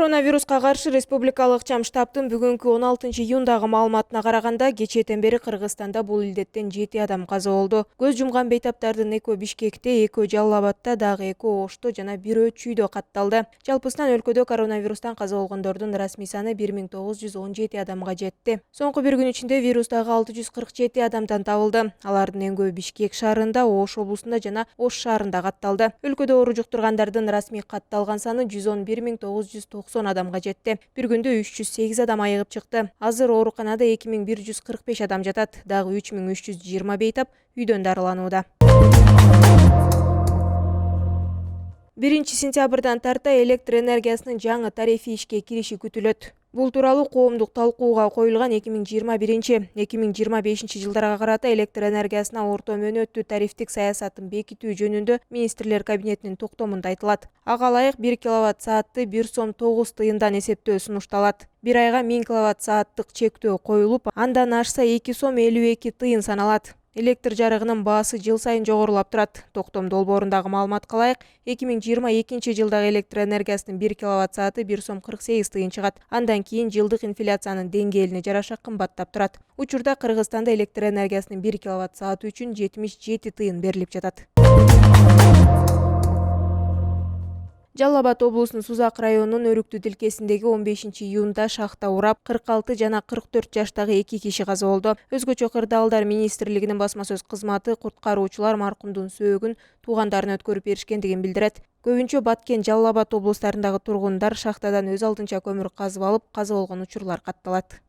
Коронавируска каршы республикалык чам штабтын бүгүнкү 16 июндагы маалыматына караганда кечээден бери Кыргызстанда бул илдеттен 7 адам каза болду. Көз жумган бейтаптардын 2 Бишкекте, 2 Жалал Абадта, дагы 2 Ошто жана 1 Чүйдө катталды. Жалпысынан өлкөдө коронавирустан каза болгондордун расмий саны 1917 адамга жетти. Соңку бир күн ичинде вирустагы 647 адамдан табылды. Алардын эң көбү Бишкек шаарында, Ош облусунда жана Ош шаарында катталды. Өлкөдө оору жуктургандардын расмий катталган саны 111.990 адамга жетти. Бир күндө 308 адам айыгып чыкты. Азыр ооруканада 2145 адам жатат. Дагы 3320 бейтап үйдөн дарыланууда. 1 сентябрдан тарта электр энергиясынын жаңы тарифи ишке кириши күтүлөт. Бул тууралуу коомдук талкууга коюлган 2021-2025 жылдарга карата электр энергиясына орто мөөнөттүү тарифтик саясатын бекитүү жөнүндө министрлер кабинетинин токтомунда айтылат. Ага ылайык 1 киловатт саатты 1 сом 9 тыйындан эсептөө сунушталат. Бир айга 1000 киловатт сааттык чектөө коюлуп, андан ашса 2 сом 52 тыйын саналат. Электр жарыгынын баасы жыл сайын жогорулап турат. Токтом долбоорундагы маалыматка ылайык, 2022 жылдагы электр энергиясынын 1 киловатт сааты 1 сом 48 тыйын чыгат. Андан кийин жылдык инфляциянын деңгээлине жараша кымбаттап турат. Учурда Кыргызстанда электр энергиясынын 1 киловатт сааты үчүн 77 тыйын берилип жатат. Жалал Абад облусунун Сузак районунун Өрүктү тилкесиндеги 15 июнда шахта урап, 46 жана 44 жаштагы 2 киши каза болду. Өзгөчө кырдаалдар министрлигинин басма сөз кызматы куткаруучулар маркумдун сөөгүн туугандарына өткөрүп беришкендигин билдирет. Көбүнчө Баткен, Жалал Абад облустарындагы тургундар шахтадан өз алдынча көмүр казып алып, каза болгон учурлар катталат.